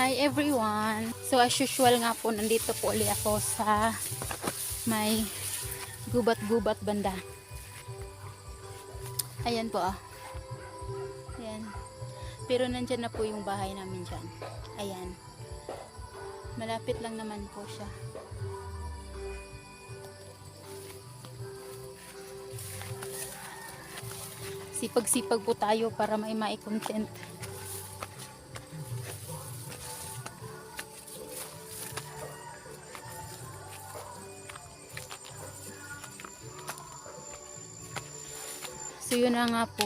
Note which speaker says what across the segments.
Speaker 1: Hi everyone! So as usual nga po, nandito po ulit ako sa may gubat-gubat banda. Ayan po Ayan. Pero nandyan na po yung bahay namin dyan. Ayan. Malapit lang naman po siya. Sipag-sipag po tayo para may mai-content. So yun na nga po.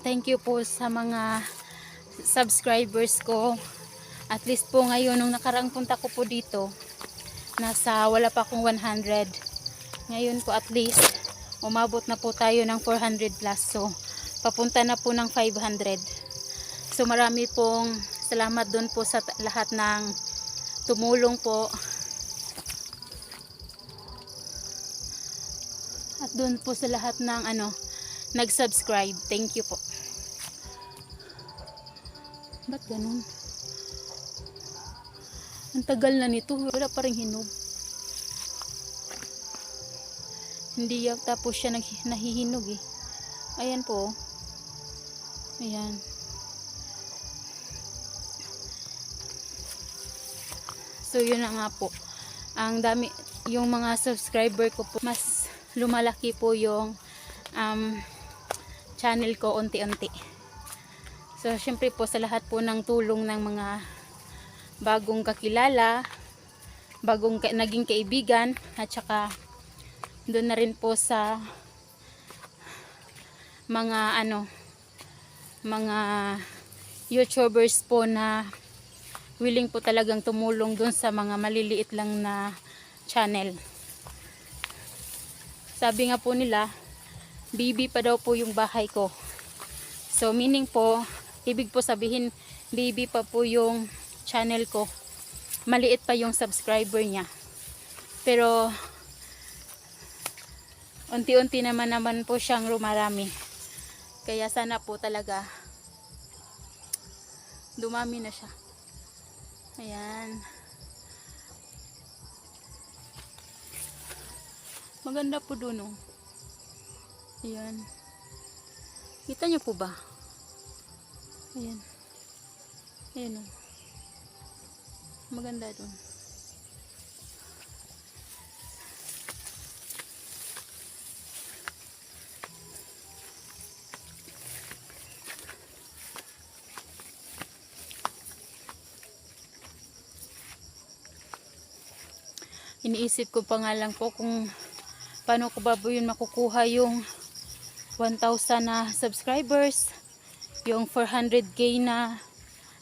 Speaker 1: Thank you po sa mga subscribers ko. At least po ngayon, nung nakaraang punta ko po dito, wala pa akong 100. Ngayon po at least, umabot na po tayo ng 400 plus. So, papunta na po ng 500. So, marami pong salamat doon po sa lahat ng tumulong po. At doon po sa lahat ng nag-subscribe. Thank you po. Ba't ganun? Ang tagal na nito. Wala pa rin hinog. Hindi yata po siya nahihinog eh. Ayan po. Ayan. So yun na nga po. Ang dami, yung mga subscriber ko po, mas lumalaki po yung channel ko unti-unti. So syempre po sa lahat po ng tulong ng mga bagong kakilala, naging kaibigan, at saka doon na rin po sa mga mga YouTubers po na willing po talagang tumulong doon sa mga maliliit lang na channel. Sabi nga po nila, baby pa daw po yung bahay ko. So meaning po, ibig po sabihin, baby pa po yung channel ko. Maliit pa yung subscriber niya. Pero unti-unti naman po siyang rumarami. Kaya sana po talaga dumami na siya. Ayan. Maganda po doon oh. Ayan. Kita niyo po ba? Ayan. Ayan oh. Maganda doon. Iniisip ko pa nga lang po kung paano ko ba po yun makukuha yung 1,000 na subscribers, yung 400k na,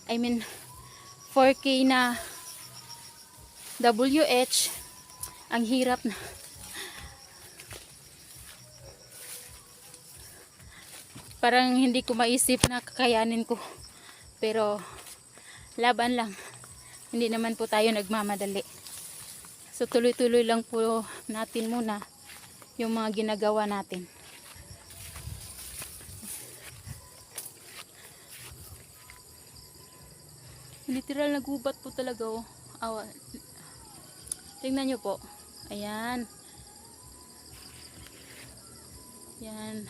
Speaker 1: 4k na WH. Ang hirap na. Parang hindi ko maisip na kakayanin ko. Pero laban lang. Hindi naman po tayo nagmamadali. So tuloy-tuloy lang po natin muna yung mga ginagawa natin. Literal na gubat po talaga oh. Tingnan nyo po. Ayan. Ayan.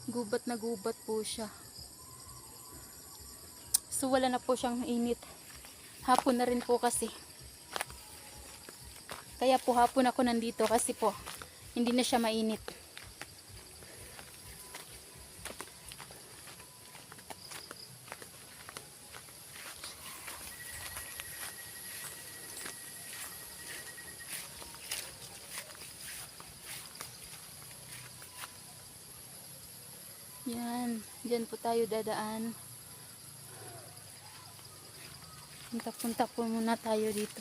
Speaker 1: Gubat na gubat po siya. So wala na po siyang init. Hapon na rin po kasi. Kaya po hapon ako nandito kasi po hindi na siya mainit. Yan, dyan po tayo dadaan. Punta-punta po muna tayo dito.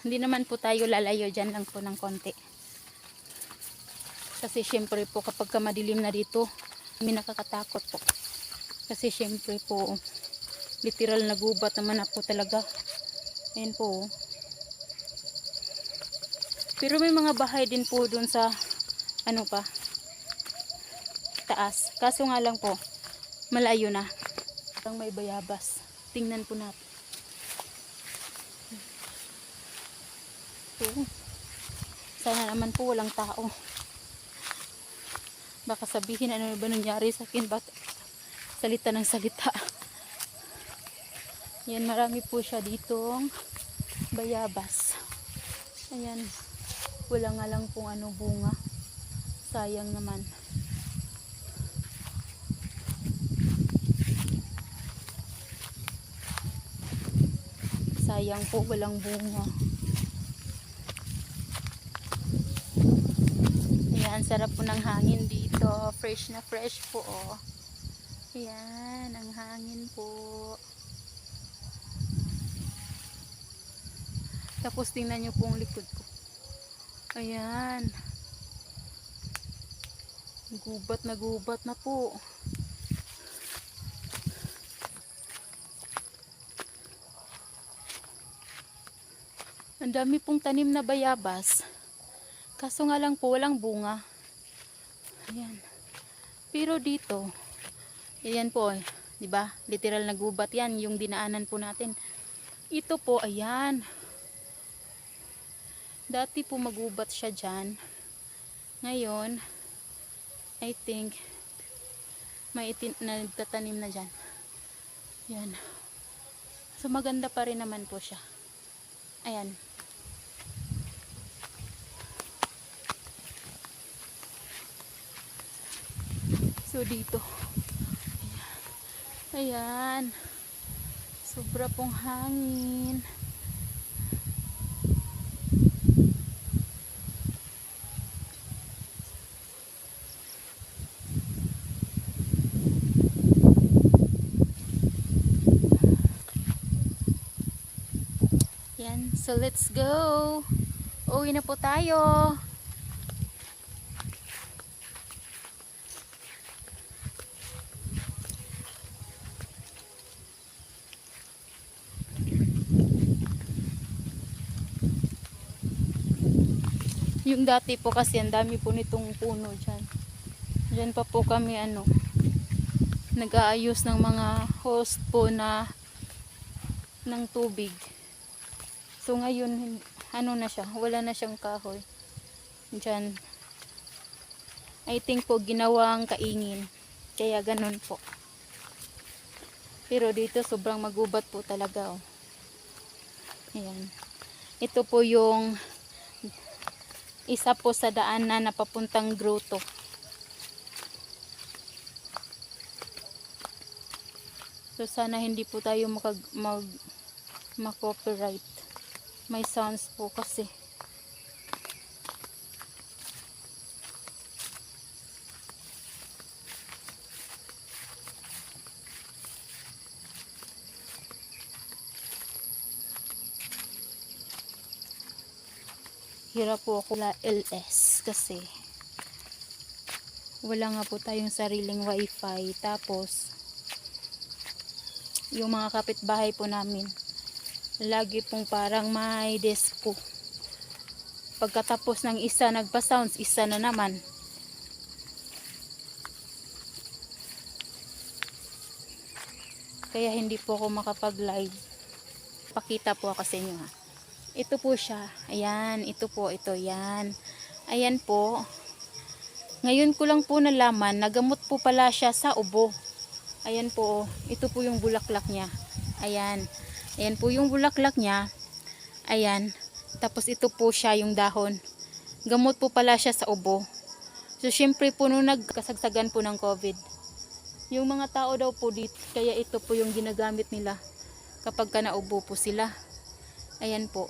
Speaker 1: Hindi naman po tayo lalayo, dyan lang po ng konti. Kasi syempre po kapag madilim na dito, may nakakatakot po. Kasi syempre po, literal na gubat naman na po talaga. Ayan po. Pero may mga bahay din po dun sa ano pa, taas. Kaso nga lang po, malayo na. Parang may bayabas. Tingnan po natin. So, sana naman po walang tao. Baka sabihin ano ba nangyari sa akin, bakit salita ng salita. Yan, marami po siya ditong bayabas. Ayan, wala nga lang kung ano bunga. Sayang naman. Sayang po, walang bunga. Ayan, sarap po ng hangin dito. Fresh na fresh po, oh. Ayan, ang hangin po. Tapos tingnan nyo po ang likod ko. Ayan. Gubat na po. Ang dami pong tanim na bayabas. Kaso nga lang po walang bunga. Ayan. Pero dito, ayan po, 'di ba? Literal na gubat 'yan, yung dinaanan po natin. Ito po, ayan. Dati po magubat siya diyan. Ngayon, I think may nagtatanim na diyan. Yan. So maganda pa rin naman po siya. Ayan. So dito. Ayan. Sobra pong hangin. Yan. So let's go. Uwi na po tayo. Yung dati po kasi ang dami po nitong puno dyan. Dyan pa po kami nag-aayos ng mga host po ng tubig. So ngayon na siya, wala na siyang kahoy. Dyan. I think po ginawang kaingin. Kaya ganun po. Pero dito sobrang magubat po talaga, oh. Ayan. Ito po yung isa po sa daan na napapuntang grotto. So sana hindi po tayo mag-copyright. May sounds po kasi. Hirap po ako LS kasi wala nga po tayong sariling wifi. Tapos yung mga kapitbahay po namin lagi pong parang may disco. Pagkatapos ng isa nagpa-sounds, isa na naman. Kaya hindi po ako makapag-live. Pakita po ako sa inyo, ha. Ito po siya. Ayan, ito po, ito, yan. Ayan po. Ngayon ko lang po nalaman, nagamot po pala siya sa ubo. Ayan po, ito po yung bulaklak niya. Ayan. Ayan po yung bulaklak niya. Ayan. Tapos ito po siya yung dahon. Gamot po pala siya sa ubo. So, syempre po nung nagkasagsagan po ng COVID, yung mga tao daw po dito, kaya ito po yung ginagamit nila kapag ka naubo po sila. Ayan po.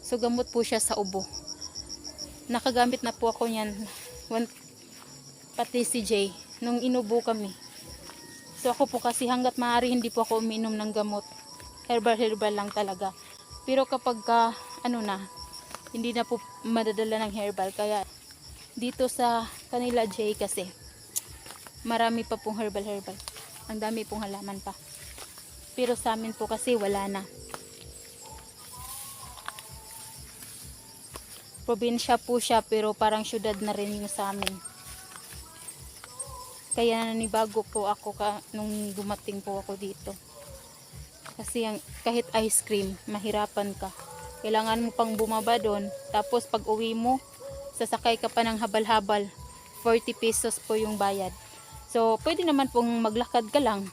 Speaker 1: So gamot po siya sa ubo. Nakagamit na po ako niyan. Pati si Jay nung inubo kami. So ako po kasi hanggat maaari hindi po ako umiinom ng gamot. Herbal lang talaga. Pero kapag hindi na po madadala ng herbal. Kaya dito sa kanila Jay kasi marami pa pong herbal. Ang dami pong halaman pa. Pero sa amin po kasi wala na. Probinsya po siya pero parang syudad na rin yung sa amin. Kaya nanibago po ako nung dumating po ako dito. Kasi kahit ice cream, mahirapan ka. Kailangan mo pang bumaba doon. Tapos pag uwi mo, sasakay ka pa ng habal-habal. 40 pesos po yung bayad. So, pwede naman pong maglakad ka lang.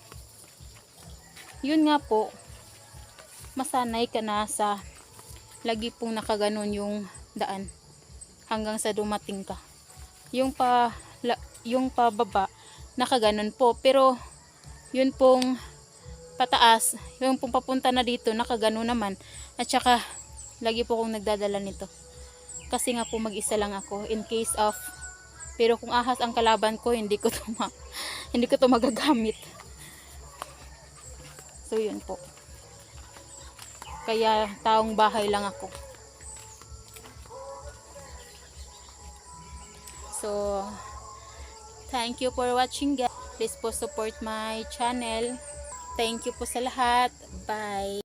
Speaker 1: Yun nga po, masanay ka na sa lagi pong nakaganon yung daan hanggang sa dumating ka. Yung pababa, nakaganon po. Pero, yun pong pataas, yung pong papunta na dito, nakaganon naman. At saka, lagi po akong nagdadala nito. Kasi nga po mag-isa lang ako in case of, pero kung ahas ang kalaban ko, hindi ko to magagamit. So yun po. Kaya taong bahay lang ako. So thank you for watching guys. Please po support my channel. Thank you po sa lahat. Bye.